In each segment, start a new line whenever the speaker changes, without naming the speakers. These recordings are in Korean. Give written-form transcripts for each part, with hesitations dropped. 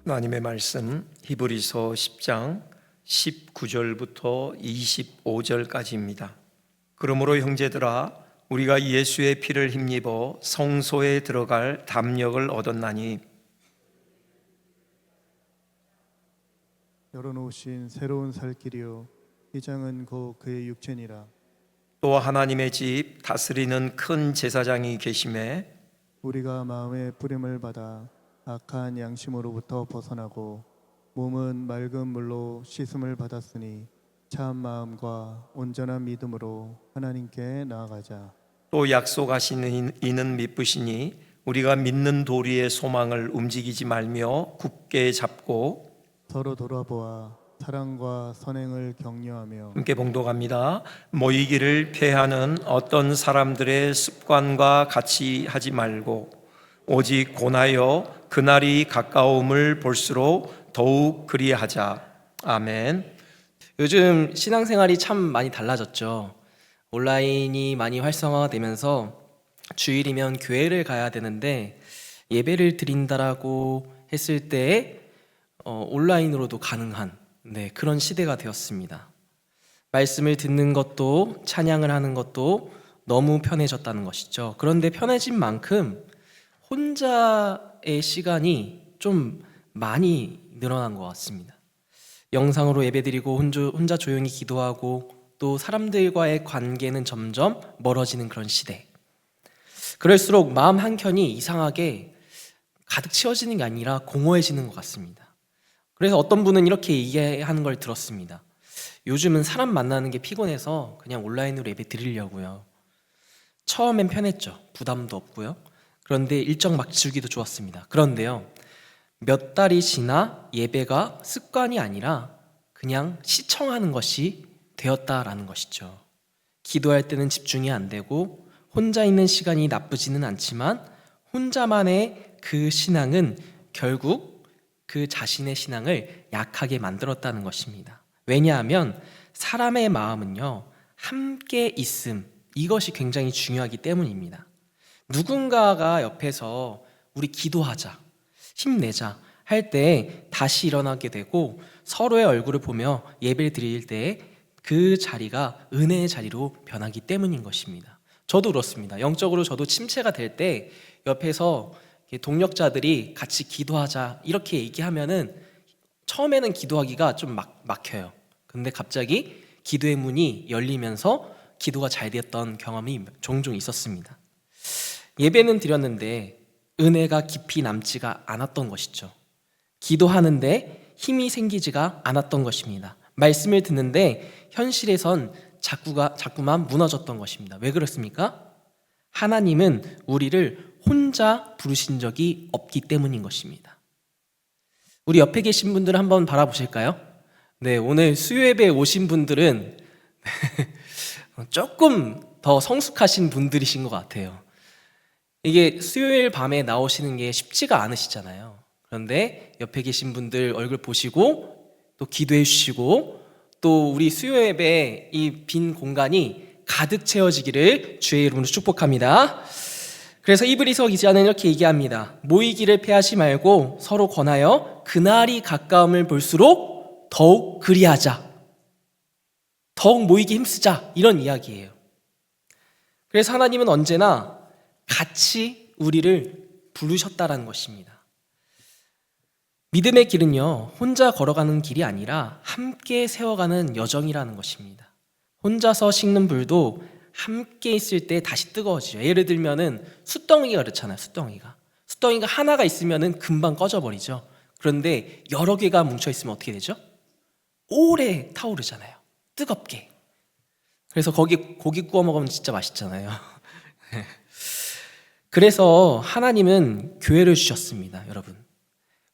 하나님의 말씀 히브리서 10장 19절부터 25절까지입니다. 그러므로 형제들아 우리가 예수의 피를 힘입어 성소에 들어갈 담력을 얻었나니
열어놓으신 새로운 살 길이요 휘장은 곧 그의 육체니라.
또 하나님의 집 다스리는 큰 제사장이 계심에
우리가 마음의 뿌림을 받아 악한 양심으로부터 벗어나고 몸은 맑은 물로 씻음을 받았으니 참 마음과 온전한 믿음으로 하나님께 나아가자.
또 약속하시는 이는 미쁘시니 우리가 믿는 도리의 소망을 움직이지 말며 굳게 잡고
서로 돌아보아 사랑과 선행을 격려하며
함께 봉독합니다. 모이기를 폐하는 어떤 사람들의 습관과 같이 하지 말고 오직 고나여 그날이 가까움을 볼수록 더욱 그리하자. 아멘.
요즘 신앙생활이 참 많이 달라졌죠. 온라인이 많이 활성화가 되면서 주일이면 교회를 가야 되는데 예배를 드린다라고 했을 때 온라인으로도 가능한 그런 시대가 되었습니다. 말씀을 듣는 것도 찬양을 하는 것도 너무 편해졌다는 것이죠. 그런데 편해진 만큼 혼자의 시간이 좀 많이 늘어난 것 같습니다. 영상으로 예배드리고 혼자 조용히 기도하고 또 사람들과의 관계는 점점 멀어지는 그런 시대. 그럴수록 마음 한켠이 이상하게 가득 채워지는 게 아니라 공허해지는 것 같습니다. 그래서 어떤 분은 이렇게 얘기하는 걸 들었습니다. 요즘은 사람 만나는 게 피곤해서 그냥 온라인으로 예배 드리려고요. 처음엔 편했죠. 부담도 없고요. 그런데 일정 맞추기도 좋았습니다. 그런데요, 몇 달이 지나 예배가 습관이 아니라 그냥 시청하는 것이 되었다라는 것이죠. 기도할 때는 집중이 안 되고 혼자 있는 시간이 나쁘지는 않지만 혼자만의 그 신앙은 결국 그 자신의 신앙을 약하게 만들었다는 것입니다. 왜냐하면 사람의 마음은요, 함께 있음, 이것이 굉장히 중요하기 때문입니다. 누군가가 옆에서 우리 기도하자, 힘내자 할 때 다시 일어나게 되고 서로의 얼굴을 보며 예배를 드릴 때 그 자리가 은혜의 자리로 변하기 때문인 것입니다. 저도 그렇습니다. 영적으로 저도 침체가 될 때 옆에서 동력자들이 같이 기도하자 이렇게 얘기하면은 처음에는 기도하기가 좀 막혀요. 근데 갑자기 기도의 문이 열리면서 기도가 잘 되었던 경험이 종종 있었습니다. 예배는 드렸는데 은혜가 깊이 남지가 않았던 것이죠. 기도하는데 힘이 생기지가 않았던 것입니다. 말씀을 듣는데 현실에선 자꾸만 무너졌던 것입니다. 왜 그렇습니까? 하나님은 우리를 혼자 부르신 적이 없기 때문인 것입니다. 우리 옆에 계신 분들을 한번 바라보실까요? 네, 오늘 수요예배에 오신 분들은 조금 더 성숙하신 분들이신 것 같아요. 이게 수요일 밤에 나오시는 게 쉽지가 않으시잖아요. 그런데 옆에 계신 분들 얼굴 보시고 또 기도해 주시고 또 우리 수요예배 이 빈 공간이 가득 채워지기를 주의 이름으로 축복합니다. 그래서 히브리서 기자는 이렇게 얘기합니다. 모이기를 폐하지 말고 서로 권하여 그날이 가까움을 볼수록 더욱 그리하자. 더욱 모이기 힘쓰자. 이런 이야기예요. 그래서 하나님은 언제나 같이 우리를 부르셨다라는 것입니다. 믿음의 길은요, 혼자 걸어가는 길이 아니라 함께 세워가는 여정이라는 것입니다. 혼자서 식는 불도 함께 있을 때 다시 뜨거워지죠. 예를 들면은 숯덩이가 그렇잖아요. 숯덩이가 하나가 있으면은 금방 꺼져버리죠. 그런데 여러 개가 뭉쳐 있으면 어떻게 되죠? 오래 타오르잖아요. 뜨겁게. 그래서 거기 고기 구워 먹으면 진짜 맛있잖아요. 그래서 하나님은 교회를 주셨습니다, 여러분.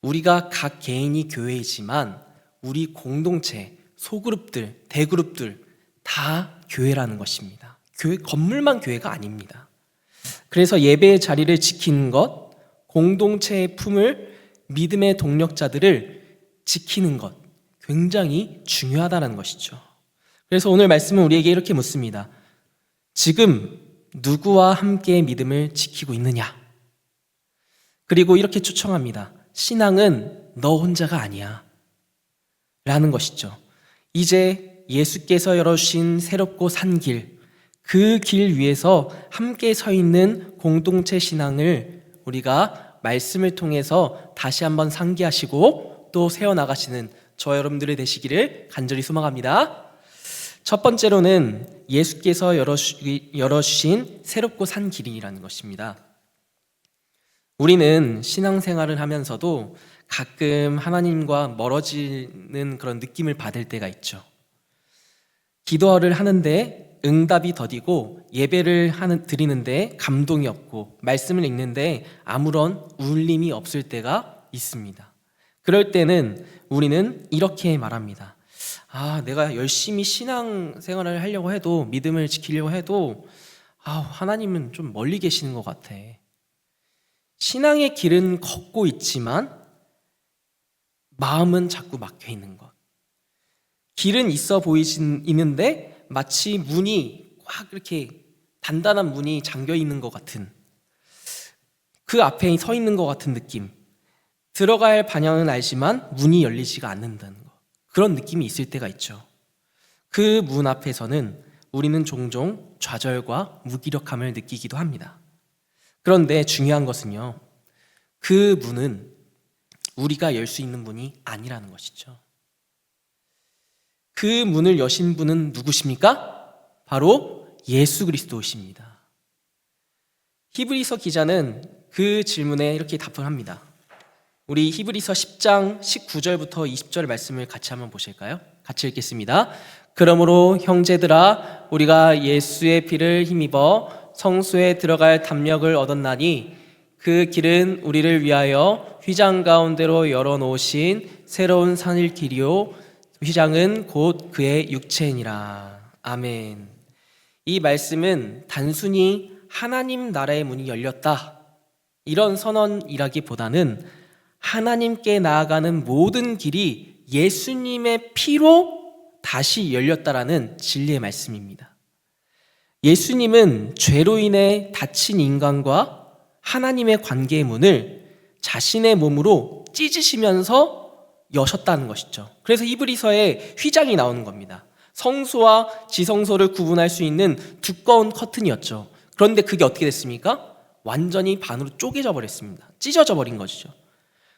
우리가 각 개인이 교회이지만 우리 공동체, 소그룹들, 대그룹들 다 교회라는 것입니다. 교회 건물만 교회가 아닙니다. 그래서 예배의 자리를 지키는 것, 공동체의 품을 믿음의 동력자들을 지키는 것 굉장히 중요하다는 것이죠. 그래서 오늘 말씀은 우리에게 이렇게 묻습니다. 지금 누구와 함께 믿음을 지키고 있느냐? 그리고 이렇게 초청합니다. 신앙은 너 혼자가 아니야 라는 것이죠. 이제 예수께서 열어주신 새롭고 산 길, 그 길 위에서 함께 서 있는 공동체 신앙을 우리가 말씀을 통해서 다시 한번 상기하시고 또 세워나가시는 저 여러분들이 되시기를 간절히 소망합니다. 첫 번째로는 예수께서 열어주신 새롭고 산 길이라는 것입니다. 우리는 신앙생활을 하면서도 가끔 하나님과 멀어지는 그런 느낌을 받을 때가 있죠. 기도를 하는데 응답이 더디고 예배를 드리는데 감동이 없고 말씀을 읽는데 아무런 울림이 없을 때가 있습니다. 그럴 때는 우리는 이렇게 말합니다. 내가 열심히 신앙생활을 하려고 해도, 믿음을 지키려고 해도 하나님은 좀 멀리 계시는 것 같아. 신앙의 길은 걷고 있지만 마음은 자꾸 막혀 있는 것. 길은 있어 보이는데 마치 문이 꽉 이렇게 단단한 문이 잠겨 있는 것 같은, 그 앞에 서 있는 것 같은 느낌. 들어가야 할 방향은 알지만 문이 열리지가 않는다는 것. 그런 느낌이 있을 때가 있죠. 그 문 앞에서는 우리는 종종 좌절과 무기력함을 느끼기도 합니다. 그런데 중요한 것은요, 그 문은 우리가 열 수 있는 문이 아니라는 것이죠. 그 문을 여신 분은 누구십니까? 바로 예수 그리스도이십니다. 히브리서 기자는 그 질문에 이렇게 답을 합니다. 우리 히브리서 10장 19절부터 20절 말씀을 같이 한번 보실까요? 같이 읽겠습니다. 그러므로 형제들아, 우리가 예수의 피를 힘입어 성소에 들어갈 담력을 얻었나니 그 길은 우리를 위하여 휘장 가운데로 열어놓으신 새로운 산일 길이요, 휘장은 곧 그의 육체니라. 아멘. 이 말씀은 단순히 하나님 나라의 문이 열렸다, 이런 선언이라기보다는 하나님께 나아가는 모든 길이 예수님의 피로 다시 열렸다라는 진리의 말씀입니다. 예수님은 죄로 인해 닫힌 인간과 하나님의 관계의 문을 자신의 몸으로 찢으시면서 여셨다는 것이죠. 그래서 히브리서에 휘장이 나오는 겁니다. 성소와 지성소를 구분할 수 있는 두꺼운 커튼이었죠. 그런데 그게 어떻게 됐습니까? 완전히 반으로 쪼개져 버렸습니다. 찢어져 버린 것이죠.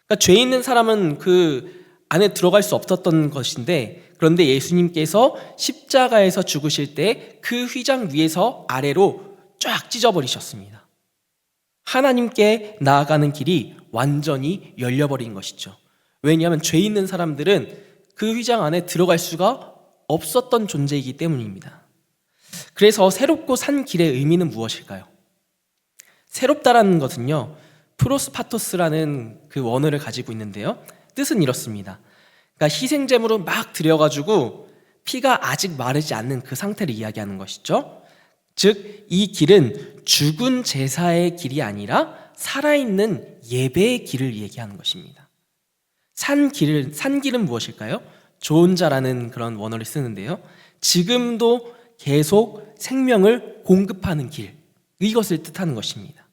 그러니까 죄 있는 사람은 그 안에 들어갈 수 없었던 것인데, 그런데 예수님께서 십자가에서 죽으실 때 그 휘장 위에서 아래로 쫙 찢어버리셨습니다. 하나님께 나아가는 길이 완전히 열려버린 것이죠. 왜냐하면 죄 있는 사람들은 그 휘장 안에 들어갈 수가 없었던 존재이기 때문입니다. 그래서 새롭고 산 길의 의미는 무엇일까요? 새롭다라는 것은요, 프로스파토스라는 그 원어를 가지고 있는데요, 뜻은 이렇습니다. 그러니까 희생제물을 막 드려가지고 피가 아직 마르지 않는 그 상태를 이야기하는 것이죠. 즉, 이 길은 죽은 제사의 길이 아니라 살아있는 예배의 길을 얘기하는 것입니다. 산 길은 무엇일까요? 좋은 자라는 그런 원어를 쓰는데요, 지금도 계속 생명을 공급하는 길, 이것을 뜻하는 것입니다.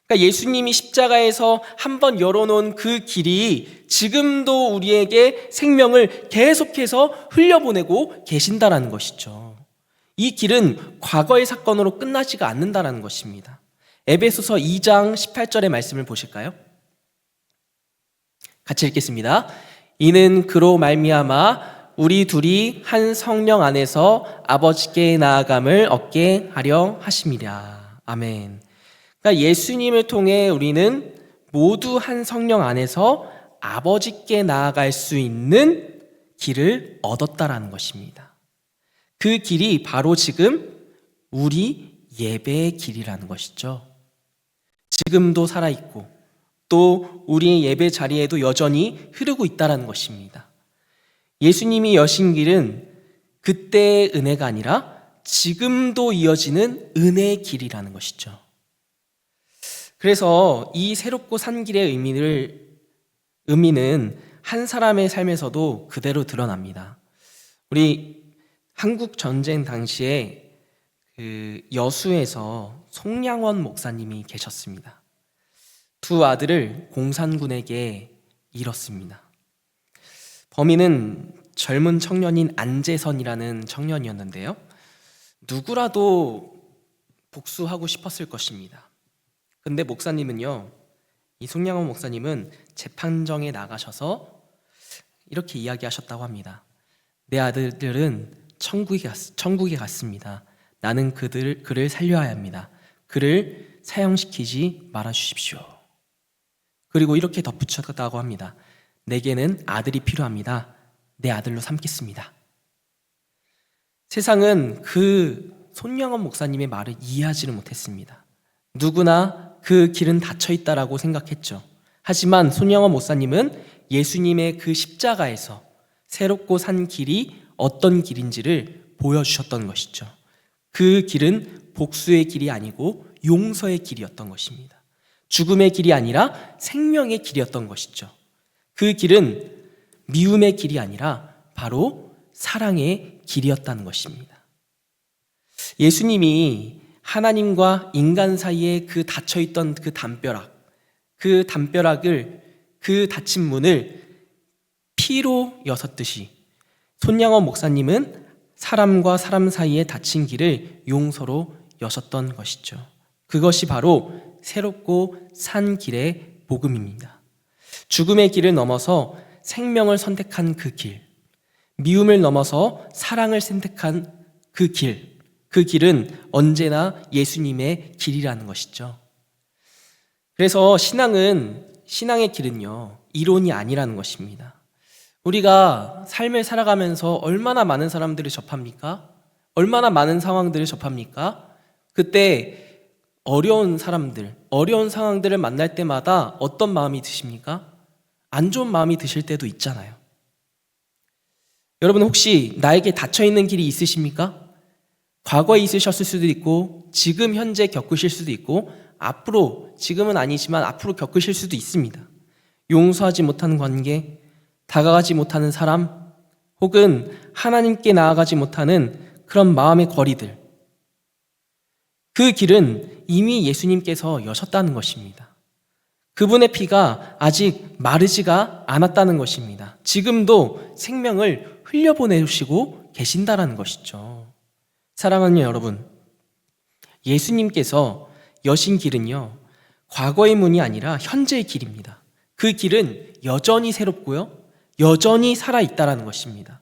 그러니까 예수님이 십자가에서 한번 열어놓은 그 길이 지금도 우리에게 생명을 계속해서 흘려보내고 계신다라는 것이죠. 이 길은 과거의 사건으로 끝나지가 않는다라는 것입니다. 에베소서 2장 18절의 말씀을 보실까요? 같이 읽겠습니다. 이는 그로 말미암아 우리 둘이 한 성령 안에서 아버지께 나아감을 얻게 하려 하심이라. 아멘. 그러니까 예수님을 통해 우리는 모두 한 성령 안에서 아버지께 나아갈 수 있는 길을 얻었다라는 것입니다. 그 길이 바로 지금 우리 예배의 길이라는 것이죠. 지금도 살아있고 또 우리의 예배 자리에도 여전히 흐르고 있다는 것입니다. 예수님이 여신 길은 그때의 은혜가 아니라 지금도 이어지는 은혜의 길이라는 것이죠. 그래서 이 새롭고 산 길의 의미는 한 사람의 삶에서도 그대로 드러납니다. 우리 한국 전쟁 당시에 그 여수에서 송량원 목사님이 계셨습니다. 두 아들을 공산군에게 잃었습니다. 범인은 젊은 청년인 안재선이라는 청년이었는데요. 누구라도 복수하고 싶었을 것입니다. 근데 목사님은요, 이 송량원 목사님은 재판정에 나가셔서 이렇게 이야기하셨다고 합니다. 내 아들들은 천국에 갔습니다. 나는 그를 살려야 합니다. 그를 사형시키지 말아주십시오. 그리고 이렇게 덧붙였다고 합니다. 내게는 아들이 필요합니다. 내 아들로 삼겠습니다. 세상은 그 손영원 목사님의 말을 이해하지를 못했습니다. 누구나 그 길은 닫혀 있다라고 생각했죠. 하지만 손영원 목사님은 예수님의 그 십자가에서 새롭고 산 길이 어떤 길인지를 보여주셨던 것이죠. 그 길은 복수의 길이 아니고 용서의 길이었던 것입니다. 죽음의 길이 아니라 생명의 길이었던 것이죠. 그 길은 미움의 길이 아니라 바로 사랑의 길이었다는 것입니다. 예수님이 하나님과 인간 사이에 그 닫혀있던 그 담벼락을, 그 닫힌 문을 피로 여섰듯이 손양원 목사님은 사람과 사람 사이에 닫힌 길을 용서로 여셨던 것이죠. 그것이 바로 새롭고 산 길의 복음입니다. 죽음의 길을 넘어서 생명을 선택한 그 길, 미움을 넘어서 사랑을 선택한 그 길은 언제나 예수님의 길이라는 것이죠. 그래서 신앙의 길은요, 이론이 아니라는 것입니다. 우리가 삶을 살아가면서 얼마나 많은 사람들을 접합니까? 얼마나 많은 상황들을 접합니까? 그때 어려운 상황들을 만날 때마다 어떤 마음이 드십니까? 안 좋은 마음이 드실 때도 있잖아요. 여러분 혹시 나에게 닫혀있는 길이 있으십니까? 과거에 있으셨을 수도 있고 지금 현재 겪으실 수도 있고 앞으로, 지금은 아니지만 앞으로 겪으실 수도 있습니다. 용서하지 못하는 관계, 다가가지 못하는 사람, 혹은 하나님께 나아가지 못하는 그런 마음의 거리들, 그 길은 이미 예수님께서 여셨다는 것입니다. 그분의 피가 아직 마르지가 않았다는 것입니다. 지금도 생명을 흘려보내시고 계신다라는 것이죠. 사랑하는 여러분, 예수님께서 여신 길은요, 과거의 문이 아니라 현재의 길입니다. 그 길은 여전히 새롭고요, 여전히 살아있다라는 것입니다.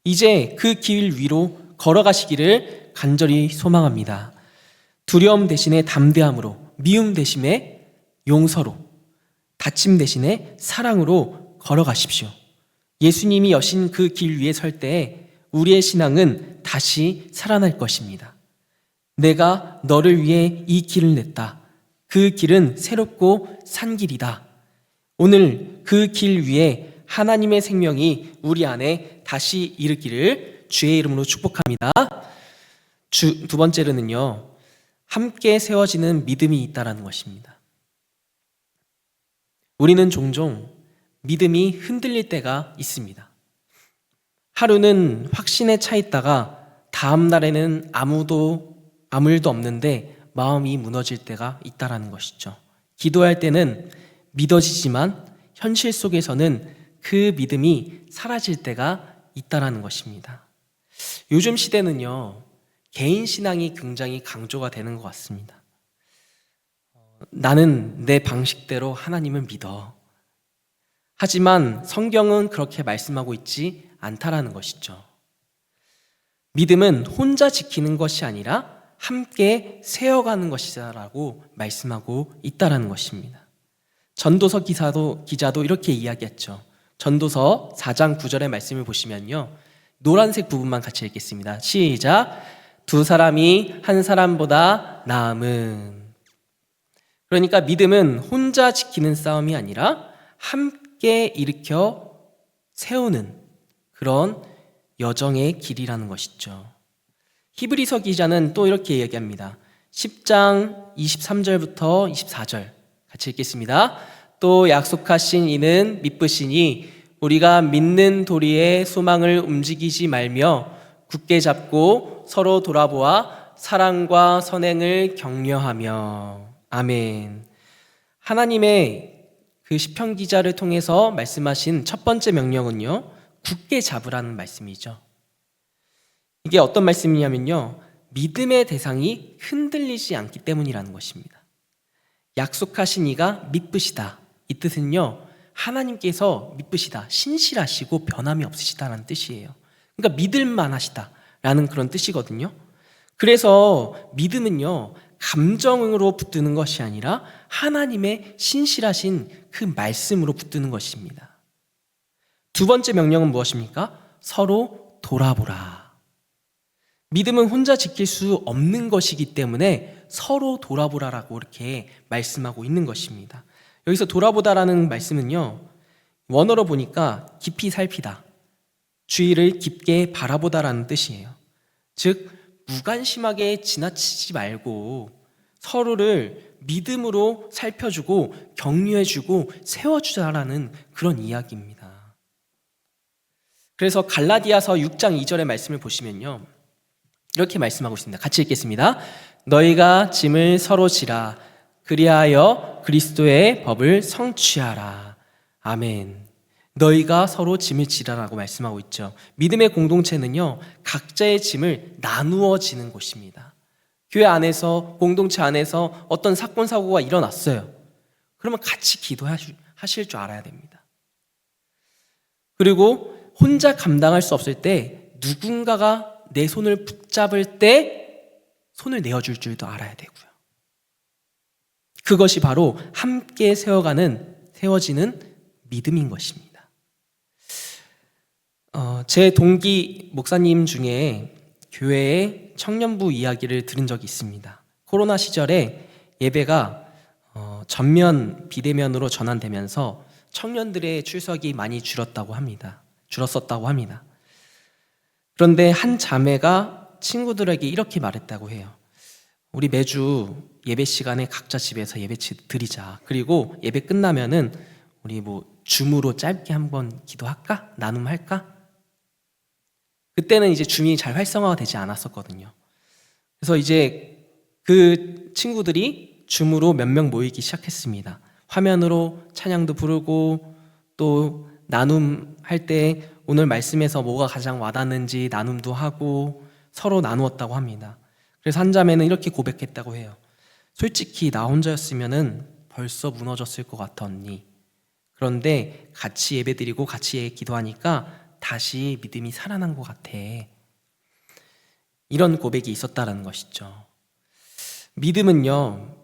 이제 그 길 위로 걸어가시기를 간절히 소망합니다. 두려움 대신에 담대함으로, 미움 대신에 용서로, 다침 대신에 사랑으로 걸어가십시오. 예수님이 여신 그 길 위에 설 때에 우리의 신앙은 다시 살아날 것입니다. 내가 너를 위해 이 길을 냈다. 그 길은 새롭고 산 길이다. 오늘 그 길 위에 하나님의 생명이 우리 안에 다시 일으키기를 주의 이름으로 축복합니다. 두 번째로는요, 함께 세워지는 믿음이 있다라는 것입니다. 우리는 종종 믿음이 흔들릴 때가 있습니다. 하루는 확신에 차 있다가 다음 날에는 아무 일도 없는데 마음이 무너질 때가 있다라는 것이죠. 기도할 때는 믿어지지만 현실 속에서는 그 믿음이 사라질 때가 있다라는 것입니다. 요즘 시대는요, 개인 신앙이 굉장히 강조가 되는 것 같습니다. 나는 내 방식대로 하나님을 믿어. 하지만 성경은 그렇게 말씀하고 있지 않다라는 것이죠. 믿음은 혼자 지키는 것이 아니라 함께 세워가는 것이다라고 말씀하고 있다라는 것입니다. 전도서 기자도 이렇게 이야기했죠. 전도서 4장 9절의 말씀을 보시면요, 노란색 부분만 같이 읽겠습니다. 시작. 두 사람이 한 사람보다 나음은. 그러니까 믿음은 혼자 지키는 싸움이 아니라 함께 일으켜 세우는 그런 여정의 길이라는 것이죠. 히브리서 기자는 또 이렇게 얘기합니다. 10장 23절부터 24절 같이 읽겠습니다. 또 약속하신 이는 미쁘시니 우리가 믿는 도리에 소망을 움직이지 말며 굳게 잡고 서로 돌아보아 사랑과 선행을 격려하며. 아멘. 하나님의 그 시편 기자를 통해서 말씀하신 첫 번째 명령은요, 굳게 잡으라는 말씀이죠. 이게 어떤 말씀이냐면요, 믿음의 대상이 흔들리지 않기 때문이라는 것입니다. 약속하신 이가 믿으시다. 이 뜻은요, 하나님께서 믿으시다, 신실하시고 변함이 없으시다라는 뜻이에요. 그러니까 믿을만 하시다라는 그런 뜻이거든요. 그래서 믿음은요, 감정으로 붙드는 것이 아니라 하나님의 신실하신 그 말씀으로 붙드는 것입니다. 두 번째 명령은 무엇입니까? 서로 돌아보라. 믿음은 혼자 지킬 수 없는 것이기 때문에 서로 돌아보라라고 이렇게 말씀하고 있는 것입니다. 여기서 돌아보다라는 말씀은요, 원어로 보니까 깊이 살피다, 주위를 깊게 바라보다라는 뜻이에요. 즉, 무관심하게 지나치지 말고 서로를 믿음으로 살펴주고 격려해주고 세워주자라는 그런 이야기입니다. 그래서 갈라디아서 6장 2절의 말씀을 보시면요, 이렇게 말씀하고 있습니다. 같이 읽겠습니다. 너희가 짐을 서로 지라. 그리하여 그리스도의 법을 성취하라. 아멘. 너희가 서로 짐을 지라라고 말씀하고 있죠. 믿음의 공동체는요, 각자의 짐을 나누어 지는 곳입니다. 교회 안에서, 공동체 안에서 어떤 사건, 사고가 일어났어요. 그러면 같이 기도하실 줄 알아야 됩니다. 그리고 혼자 감당할 수 없을 때 누군가가 내 손을 붙잡을 때 손을 내어줄 줄도 알아야 되고요. 그것이 바로 함께 세워지는 믿음인 것입니다. 제 동기 목사님 중에 교회의 청년부 이야기를 들은 적이 있습니다. 코로나 시절에 예배가 전면 비대면으로 전환되면서 청년들의 출석이 많이 줄었었다고 합니다. 그런데 한 자매가 친구들에게 이렇게 말했다고 해요. 우리 매주 예배 시간에 각자 집에서 예배 드리자. 그리고 예배 끝나면은 우리 줌으로 짧게 한번 기도할까? 나눔할까? 그때는 이제 줌이 잘 활성화가 되지 않았었거든요. 그래서 이제 그 친구들이 줌으로 몇 명 모이기 시작했습니다. 화면으로 찬양도 부르고 또 나눔할 때 오늘 말씀에서 뭐가 가장 와닿는지 나눔도 하고 서로 나누었다고 합니다. 그래서 한 자매는 이렇게 고백했다고 해요. 솔직히 나 혼자였으면은 벌써 무너졌을 것 같아, 언니. 그런데 같이 예배드리고 같이 기도하니까 다시 믿음이 살아난 것 같아. 이런 고백이 있었다는 것이죠. 믿음은요,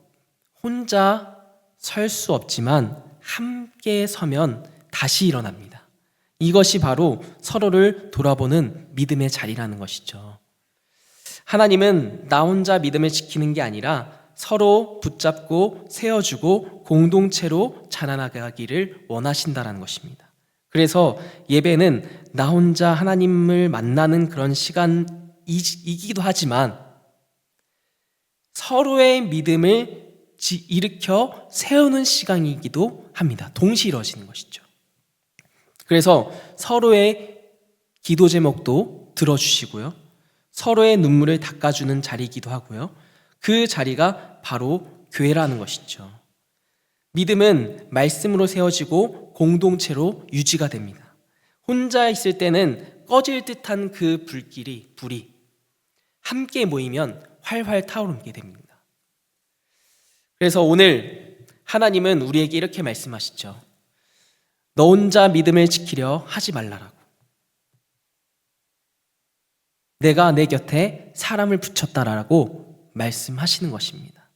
혼자 설 수 없지만 함께 서면 다시 일어납니다. 이것이 바로 서로를 돌아보는 믿음의 자리라는 것이죠. 하나님은 나 혼자 믿음을 지키는 게 아니라 서로 붙잡고 세워주고 공동체로 자라나가기를 원하신다는 것입니다. 그래서 예배는 나 혼자 하나님을 만나는 그런 시간이기도 하지만 서로의 믿음을 일으켜 세우는 시간이기도 합니다. 동시에 이루어지는 것이죠. 그래서 서로의 기도 제목도 들어주시고요, 서로의 눈물을 닦아주는 자리이기도 하고요, 그 자리가 바로 교회라는 것이죠. 믿음은 말씀으로 세워지고 공동체로 유지가 됩니다. 혼자 있을 때는 꺼질 듯한 그 불이 함께 모이면 활활 타오르게 됩니다. 그래서 오늘 하나님은 우리에게 이렇게 말씀하시죠. 너 혼자 믿음을 지키려 하지 말라라고. 내가 내 곁에 사람을 붙였다라고 말씀하시는 것입니다.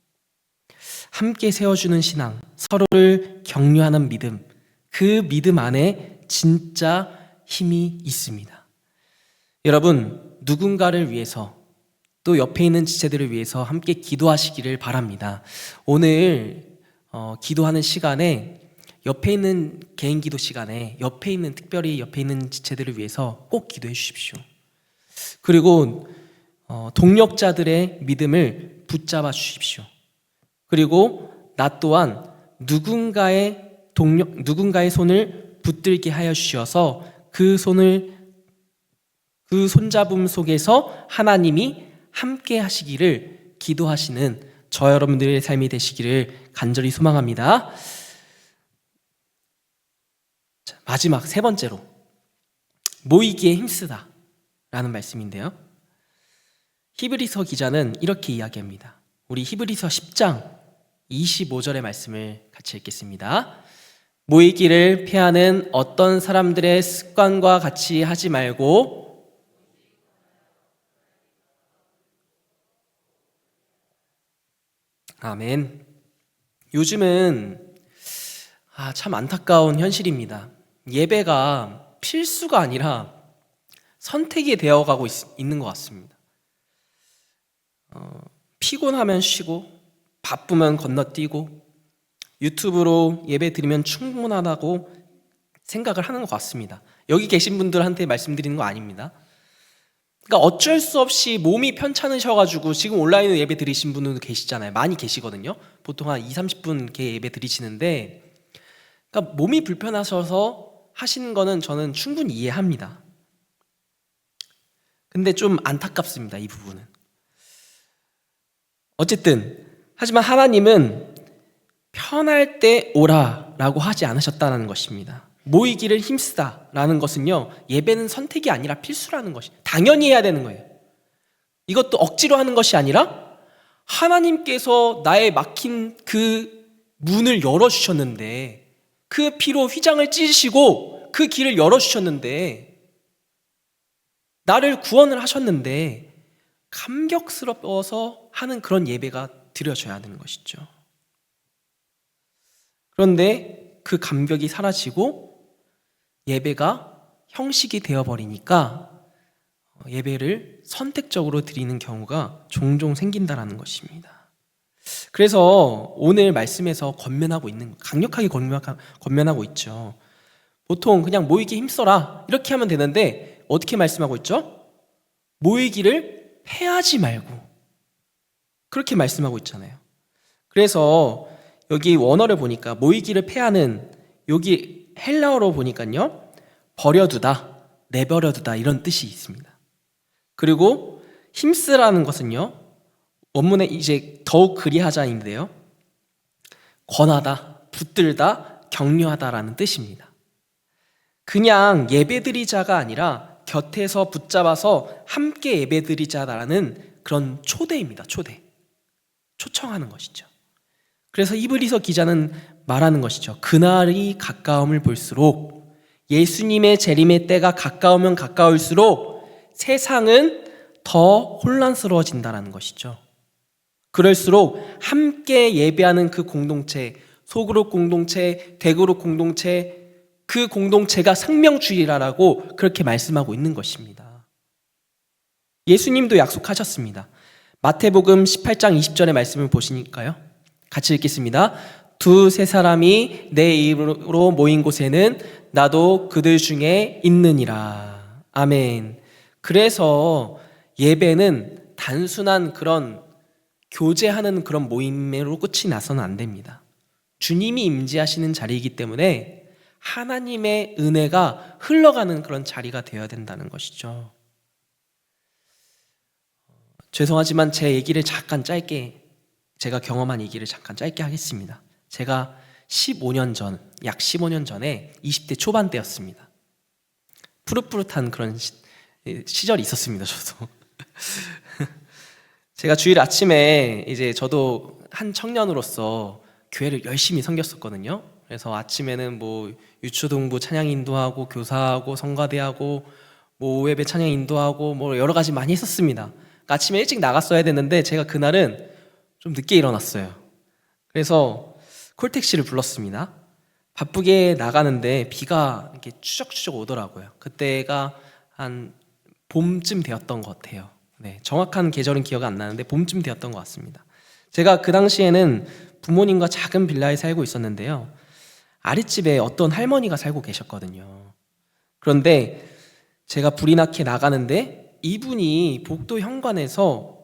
함께 세워주는 신앙, 서로를 격려하는 믿음, 그 믿음 안에 진짜 힘이 있습니다. 여러분, 누군가를 위해서 또 옆에 있는 지체들을 위해서 함께 기도하시기를 바랍니다. 오늘 기도하는 시간에 옆에 있는 개인 기도 시간에 특별히 옆에 있는 지체들을 위해서 꼭 기도해 주십시오. 그리고 동력자들의 믿음을 붙잡아 주십시오. 그리고 나 또한 누군가의 손을 붙들게 하여 주셔서 그 손잡음 속에서 하나님이 함께 하시기를 기도하시는 저 여러분들의 삶이 되시기를 간절히 소망합니다. 자, 마지막 세 번째로 모이기에 힘쓰다 라는 말씀인데요. 히브리서 기자는 이렇게 이야기합니다. 우리 히브리서 10장 25절의 말씀을 같이 읽겠습니다. 모이기를 피하는 어떤 사람들의 습관과 같이 하지 말고 아멘. 요즘은 참 안타까운 현실입니다. 예배가 필수가 아니라 선택이 되어가고 있는 것 같습니다. 피곤하면 쉬고 바쁘면 건너뛰고 유튜브로 예배 드리면 충분하다고 생각을 하는 것 같습니다. 여기 계신 분들한테 말씀드리는 거 아닙니다. 그러니까 어쩔 수 없이 몸이 편찮으셔가지고 지금 온라인으로 예배 드리신 분들도 계시잖아요. 많이 계시거든요. 보통 한 20-30분 이렇게 예배 드리시는데, 그러니까 몸이 불편하셔서 하시는 거는 저는 충분히 이해합니다. 근데 좀 안타깝습니다, 이 부분은. 어쨌든 하지만 하나님은 편할 때 오라라고 하지 않으셨다는 것입니다. 모이기를 힘쓰다라는 것은요, 예배는 선택이 아니라 필수라는 것이 당연히 해야 되는 거예요. 이것도 억지로 하는 것이 아니라 하나님께서 나의 막힌 그 문을 열어주셨는데, 그 피로 휘장을 찢으시고 그 길을 열어주셨는데, 나를 구원을 하셨는데 감격스러워서 하는 그런 예배가 드려져야 되는 것이죠. 그런데 그 감격이 사라지고 예배가 형식이 되어버리니까 예배를 선택적으로 드리는 경우가 종종 생긴다라는 것입니다. 그래서 오늘 말씀에서 강력하게 권면하고 있죠. 보통 그냥 모이기 힘써라 이렇게 하면 되는데 어떻게 말씀하고 있죠? 모이기를 패하지 말고 그렇게 말씀하고 있잖아요. 그래서 여기 원어를 보니까 모이기를 패하는, 여기 헬라어로 보니까요, 버려두다, 내버려두다 이런 뜻이 있습니다. 그리고 힘쓰라는 것은요, 원문에 이제 더욱 그리하자인데요, 권하다, 붙들다, 격려하다라는 뜻입니다. 그냥 예배드리자가 아니라 곁에서 붙잡아서 함께 예배드리자라는 그런 초대입니다. 초청하는 것이죠. 그래서 히브리서 기자는 말하는 것이죠. 그날이 가까움을 볼수록, 예수님의 재림의 때가 가까우면 가까울수록 세상은 더 혼란스러워진다는 것이죠. 그럴수록 함께 예배하는 그 공동체, 소그룹 공동체, 대그룹 공동체, 그 공동체가 생명주의라고 그렇게 말씀하고 있는 것입니다. 예수님도 약속하셨습니다. 마태복음 18장 20절의 말씀을 보시니까요, 같이 읽겠습니다. 2-3 사람이 내 이름으로 모인 곳에는 나도 그들 중에 있느니라. 아멘. 그래서 예배는 단순한 그런 교제하는 그런 모임으로 끝이 나서는 안 됩니다. 주님이 임재하시는 자리이기 때문에 하나님의 은혜가 흘러가는 그런 자리가 되어야 된다는 것이죠. 죄송하지만 제 얘기를 잠깐 짧게, 제가 경험한 얘기를 잠깐 짧게 하겠습니다. 제가 15년 전, 약 15년 전에 20대 초반 때였습니다. 푸릇푸릇한 그런 시절이 있었습니다, 저도. 제가 주일 아침에 이제 저도 한 청년으로서 교회를 열심히 섬겼었거든요. 그래서 아침에는 뭐 유초동부 찬양 인도하고 교사하고 성가대하고 뭐 오예배 찬양 인도하고 뭐 여러 가지 많이 했었습니다. 그러니까 아침에 일찍 나갔어야 됐는데 제가 그날은 좀 늦게 일어났어요. 그래서 콜택시를 불렀습니다. 바쁘게 나가는데 비가 이렇게 추적추적 오더라고요. 그때가 한 봄쯤 되었던 것 같아요. 네, 정확한 계절은 기억 안 나는데 봄쯤 되었던 것 같습니다. 제가 그 당시에는 부모님과 작은 빌라에 살고 있었는데요, 아랫집에 어떤 할머니가 살고 계셨거든요. 그런데 제가 불이 나게 나가는데 이분이 복도 현관에서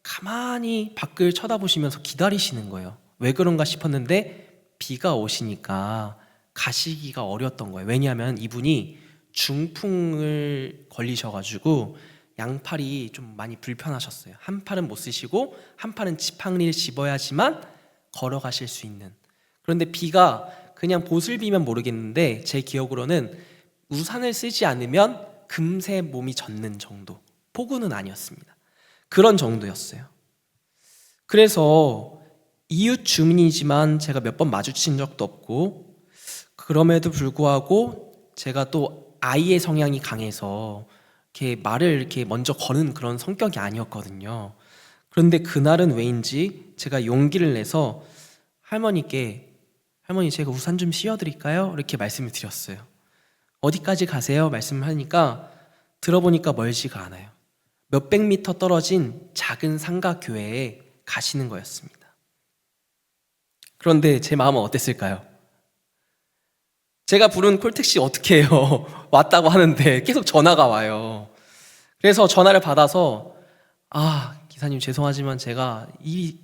가만히 밖을 쳐다보시면서 기다리시는 거예요. 왜 그런가 싶었는데 비가 오시니까 가시기가 어려웠던 거예요. 왜냐하면 이분이 중풍을 걸리셔가지고 양팔이 좀 많이 불편하셨어요. 한 팔은 못 쓰시고 한 팔은 지팡이를 집어야지만 걸어가실 수 있는. 그런데 비가 그냥 봇을 비면 모르겠는데 제 기억으로는 우산을 쓰지 않으면 금세 몸이 젖는 정도, 폭우는 아니었습니다. 그런 정도였어요. 그래서 이웃 주민이지만 제가 몇 번 마주친 적도 없고, 그럼에도 불구하고 제가 또 아이의 성향이 강해서 이렇게 말을 이렇게 먼저 거는 그런 성격이 아니었거든요. 그런데 그날은 왜인지 제가 용기를 내서 할머니께, 할머니 제가 우산 좀 씌워드릴까요? 이렇게 말씀을 드렸어요. 어디까지 가세요? 말씀을 하니까 들어보니까 멀지가 않아요. 몇백 미터 떨어진 작은 상가 교회에 가시는 거였습니다. 그런데 제 마음은 어땠을까요? 제가 부른 콜택시 어떻게 해요? 왔다고 하는데 계속 전화가 와요. 그래서 전화를 받아서 기사님 죄송하지만 제가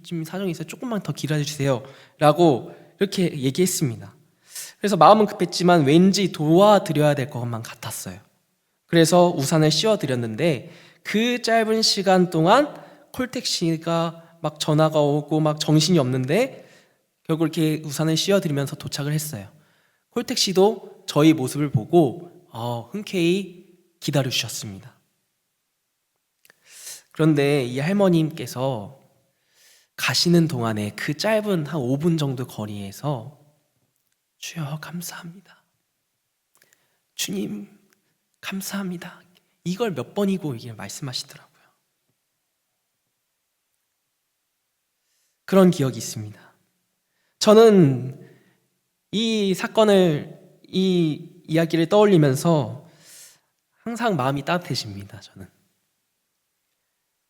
좀 사정이 있어요. 조금만 더 기다려주세요 라고 이렇게 얘기했습니다. 그래서 마음은 급했지만 왠지 도와드려야 될 것만 같았어요. 그래서 우산을 씌워드렸는데 그 짧은 시간 동안 콜택시가 막 전화가 오고 막 정신이 없는데 결국 이렇게 우산을 씌워드리면서 도착을 했어요. 콜택시도 저희 모습을 보고 흔쾌히 기다려주셨습니다. 그런데 이 할머님께서 가시는 동안에 그 짧은 한 5분 정도 거리에서 주여 감사합니다. 주님 감사합니다. 이걸 몇 번이고 이게 말씀하시더라고요. 그런 기억이 있습니다. 저는 이 사건을, 이 이야기를 떠올리면서 항상 마음이 따뜻해집니다. 저는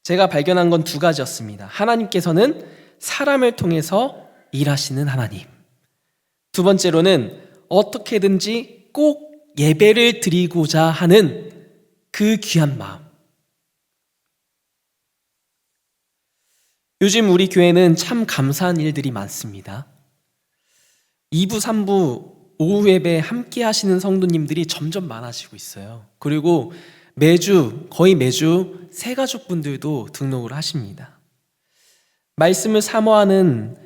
제가 발견한 건 두 가지였습니다. 하나님께서는 사람을 통해서 일하시는 하나님. 두 번째로는 어떻게든지 꼭 예배를 드리고자 하는 그 귀한 마음. 요즘 우리 교회는 참 감사한 일들이 많습니다. 2부, 3부 오후 예배 함께 하시는 성도님들이 점점 많아지고 있어요. 그리고 거의 매주 새 가족분들도 등록을 하십니다. 말씀을 사모하는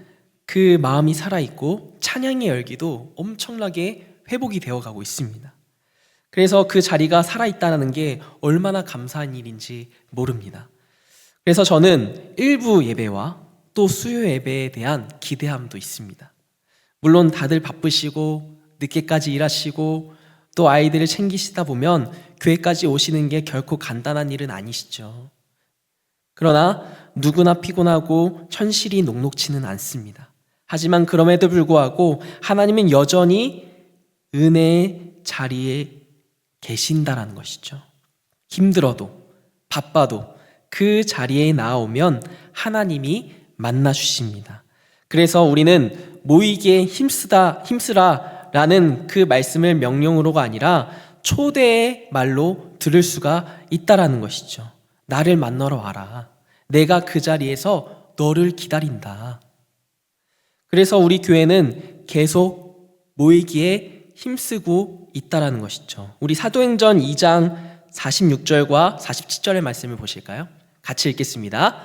그 마음이 살아있고 찬양의 열기도 엄청나게 회복이 되어가고 있습니다. 그래서 그 자리가 살아있다는 게 얼마나 감사한 일인지 모릅니다. 그래서 저는 일부 예배와 또 수요 예배에 대한 기대함도 있습니다. 물론 다들 바쁘시고 늦게까지 일하시고 또 아이들을 챙기시다 보면 교회까지 오시는 게 결코 간단한 일은 아니시죠. 그러나 누구나 피곤하고 천실이 녹록지는 않습니다. 하지만 그럼에도 불구하고 하나님은 여전히 은혜의 자리에 계신다라는 것이죠. 힘들어도 바빠도 그 자리에 나아오면 하나님이 만나 주십니다. 그래서 우리는 모이기에 힘쓰라 라는 그 말씀을 명령으로가 아니라 초대의 말로 들을 수가 있다라는 것이죠. 나를 만나러 와라. 내가 그 자리에서 너를 기다린다. 그래서 우리 교회는 계속 모이기에 힘쓰고 있다라는 것이죠. 우리 사도행전 2장 46절과 47절의 말씀을 보실까요? 같이 읽겠습니다.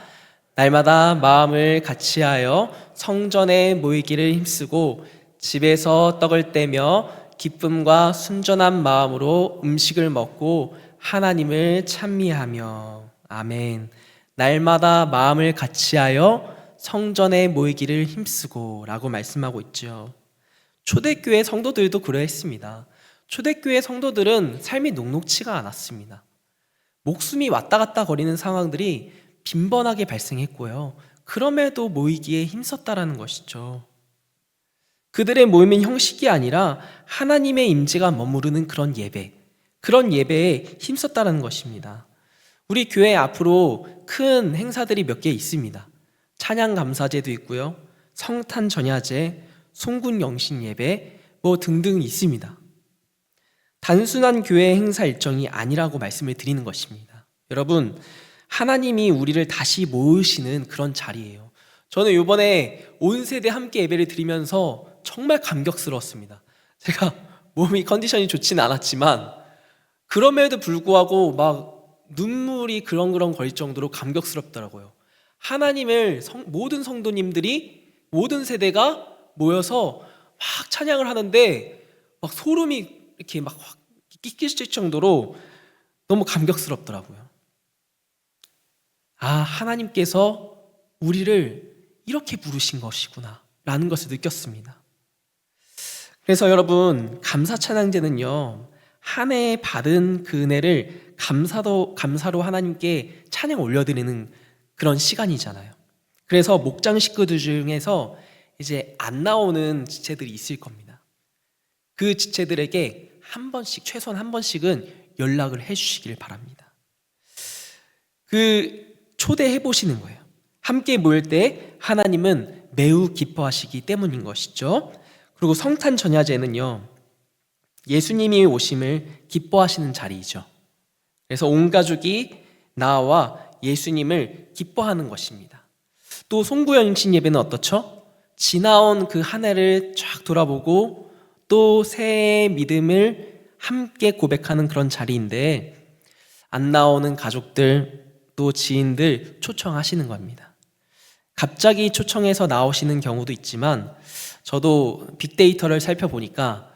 날마다 마음을 같이하여 성전에 모이기를 힘쓰고 집에서 떡을 떼며 기쁨과 순전한 마음으로 음식을 먹고 하나님을 찬미하며. 아멘. 날마다 마음을 같이하여 성전에 모이기를 힘쓰고 라고 말씀하고 있죠. 초대교회 성도들도 그러했습니다. 초대교회 성도들은 삶이 녹록치가 않았습니다. 목숨이 왔다 갔다 거리는 상황들이 빈번하게 발생했고요. 그럼에도 모이기에 힘썼다라는 것이죠. 그들의 모임은 형식이 아니라 하나님의 임재가 머무르는 그런 예배에 힘썼다라는 것입니다. 우리 교회 앞으로 큰 행사들이 몇 개 있습니다. 찬양 감사제도 있고요. 성탄 전야제, 송군 영신 예배 등등 있습니다. 단순한 교회 행사 일정이 아니라고 말씀을 드리는 것입니다. 여러분, 하나님이 우리를 다시 모으시는 그런 자리예요. 저는 이번에 온 세대 함께 예배를 드리면서 정말 감격스러웠습니다. 제가 몸이 컨디션이 좋지는 않았지만 그럼에도 불구하고 막 눈물이 그렁그렁 거릴 정도로 감격스럽더라고요. 하나님을 모든 성도님들이 모든 세대가 모여서 막 찬양을 하는데 막 소름이 이렇게 막 확 끼칠 정도로 너무 감격스럽더라고요. 아, 하나님께서 우리를 이렇게 부르신 것이구나 라는 것을 느꼈습니다. 그래서 여러분, 감사 찬양제는요, 한 해에 받은 그 은혜를 감사로 하나님께 찬양 올려드리는 그런 시간이잖아요. 그래서 목장 식구들 중에서 이제 안 나오는 지체들이 있을 겁니다. 그 지체들에게 한 번씩, 최소한 한 번씩은 연락을 해주시길 바랍니다. 그 초대해 보시는 거예요. 함께 모일 때 하나님은 매우 기뻐하시기 때문인 것이죠. 그리고 성탄 전야제는요, 예수님이 오심을 기뻐하시는 자리이죠. 그래서 온 가족이 나와 예수님을 기뻐하는 것입니다. 또 송구영신 예배는 어떻죠? 지나온 그 한 해를 쫙 돌아보고 또 새해의 믿음을 함께 고백하는 그런 자리인데, 안 나오는 가족들 또 지인들 초청하시는 겁니다. 갑자기 초청해서 나오시는 경우도 있지만, 저도 빅데이터를 살펴보니까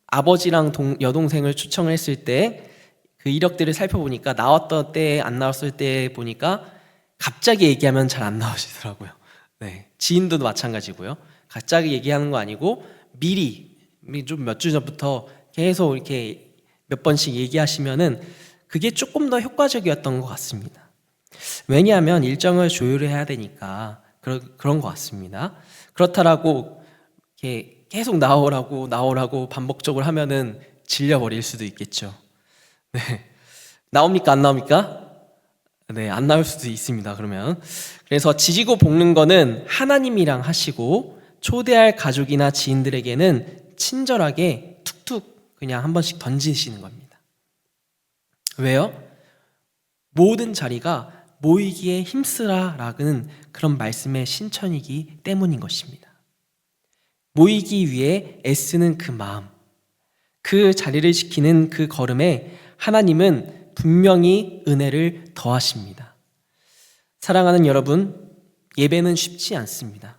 아버지랑 여동생을 초청을 했을 때 그 이력들을 살펴보니까 나왔던 때 안 나왔을 때 보니까 갑자기 얘기하면 잘 안 나오시더라고요. 네, 지인도 마찬가지고요. 갑자기 얘기하는 거 아니고 미리 좀 몇 주 전부터 계속 이렇게 몇 번씩 얘기하시면은 그게 조금 더 효과적이었던 것 같습니다. 왜냐하면 일정을 조율해야 되니까 그런 것 같습니다. 그렇다라고 이렇게 계속 나오라고 반복적으로 하면은 질려버릴 수도 있겠죠. 네, 나옵니까? 안 나옵니까? 네, 안 나올 수도 있습니다. 그러면 그래서 지지고 볶는 거는 하나님이랑 하시고, 초대할 가족이나 지인들에게는 친절하게 툭툭 그냥 한 번씩 던지시는 겁니다. 왜요? 모든 자리가 모이기에 힘쓰라라는 그런 말씀의 신천이기 때문인 것입니다. 모이기 위해 애쓰는 그 마음, 그 자리를 지키는 그 걸음에 하나님은 분명히 은혜를 더하십니다. 사랑하는 여러분, 예배는 쉽지 않습니다.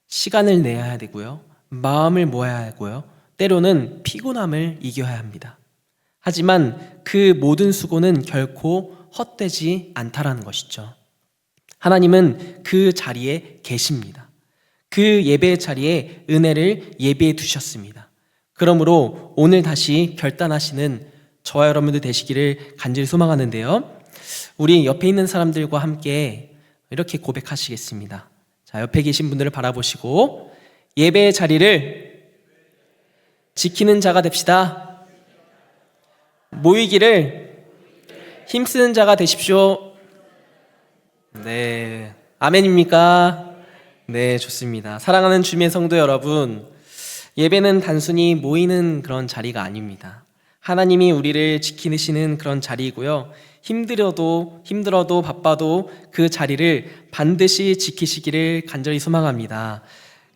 시간을 내야 되고요, 마음을 모아야 하고요, 때로는 피곤함을 이겨야 합니다. 하지만 그 모든 수고는 결코 헛되지 않다라는 것이죠. 하나님은 그 자리에 계십니다. 그 예배의 자리에 은혜를 예비해 두셨습니다. 그러므로 오늘 다시 결단하시는 저와 여러분들 되시기를 간절히 소망하는데요, 우리 옆에 있는 사람들과 함께 이렇게 고백하시겠습니다. 자, 옆에 계신 분들을 바라보시고 예배의 자리를 지키는 자가 됩시다. 모이기를 힘쓰는 자가 되십시오. 네, 아멘입니까? 네, 좋습니다. 사랑하는 주님의 성도 여러분, 예배는 단순히 모이는 그런 자리가 아닙니다. 하나님이 우리를 지키시는 그런 자리이고요, 힘들어도 바빠도 그 자리를 반드시 지키시기를 간절히 소망합니다.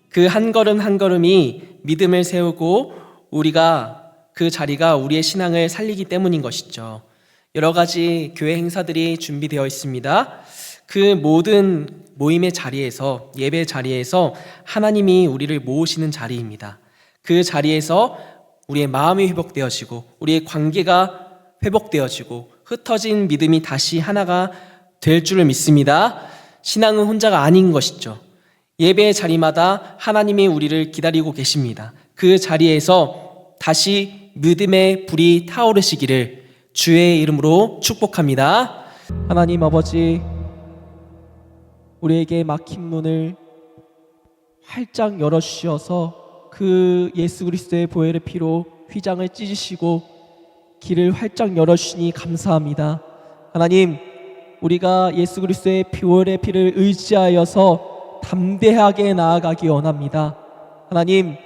그 한 걸음 한 걸음이 믿음을 세우고 우리가 그 자리가 우리의 신앙을 살리기 때문인 것이죠. 여러 가지 교회 행사들이 준비되어 있습니다. 그 모든 모임의 자리에서, 예배 자리에서 하나님이 우리를 모으시는 자리입니다. 그 자리에서 우리의 마음이 회복되어지고 우리의 관계가 회복되어지고 흩어진 믿음이 다시 하나가 될 줄을 믿습니다. 신앙은 혼자가 아닌 것이죠. 예배의 자리마다 하나님이 우리를 기다리고 계십니다. 그 자리에서 다시 믿음의 불이 타오르시기를 주의 이름으로 축복합니다. 하나님 아버지, 우리에게 막힌 문을 활짝 열어주셔서 그 예수 그리스도의 보혈의 피로 휘장을 찢으시고 길을 활짝 열어주시니 감사합니다. 하나님, 우리가 예수 그리스도의 보혈의 피를 의지하여서 담대하게 나아가기 원합니다. 하나님,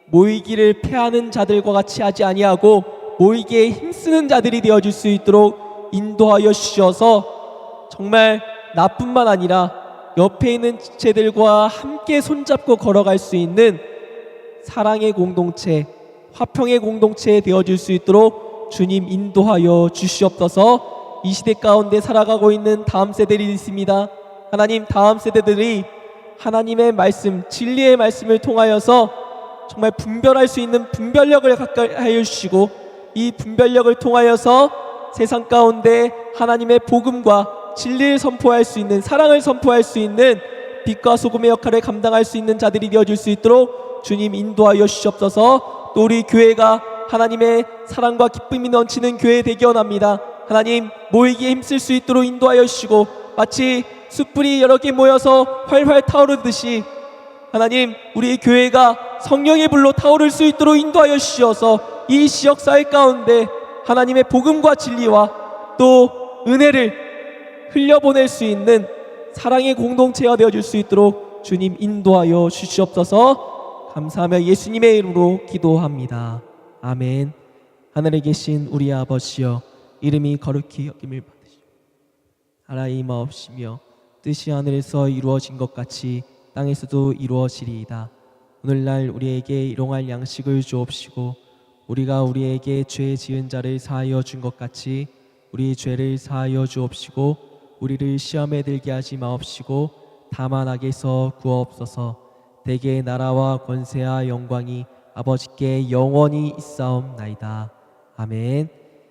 모이기를 패하는 자들과 같이 하지 아니하고 모이기에 힘쓰는 자들이 되어줄 수 있도록 인도하여 주셔서 정말 나뿐만 아니라 옆에 있는 지체들과 함께 손잡고 걸어갈 수 있는 사랑의 공동체, 화평의 공동체 되어줄 수 있도록 주님 인도하여 주시옵소서. 이 시대 가운데 살아가고 있는 다음 세대들이 있습니다. 하나님, 다음 세대들이
하나님의 말씀, 진리의 말씀을 통하여서 정말 분별할 수 있는 분별력을 갖게 하여 주시고, 이 분별력을 통하여서 세상 가운데 하나님의 복음과 진리를 선포할 수 있는, 사랑을 선포할 수 있는 빛과 소금의 역할을 감당할 수 있는 자들이 되어줄 수 있도록 주님 인도하여 주시옵소서. 또 우리 교회가 하나님의 사랑과 기쁨이 넘치는 교회 되기 원합니다. 하나님, 모이기에 힘쓸 수 있도록 인도하여 주시고, 마치 숯불이 여러 개 모여서 활활 타오르듯이 하나님, 우리 교회가 성령의 불로 타오를 수 있도록 인도하여 주시어서 이 지역사회 가운데 하나님의 복음과 진리와 또 은혜를 흘려보낼 수 있는 사랑의 공동체가 되어줄 수 있도록 주님 인도하여 주시옵소서. 감사하며 예수님의 이름으로 기도합니다. 아멘. 하늘에 계신 우리 아버지여, 이름이 거룩히 여김을 받으시오. 나라의 임하옵시며 뜻이 하늘에서 이루어진 것 같이 땅에서도 이루어지리이다. 오늘날 우리에게 일용할 양식을 주옵시고, 우리가 우리에게 죄 지은 자를 사하여 준 것 같이 우리 죄를 사하여 주옵시고, 우리를 시험에 들게 하지 마옵시고 다만 악에서 구하옵소서. 대개 나라와 권세와 영광이 아버지께 영원히 있사옵나이다. 아멘.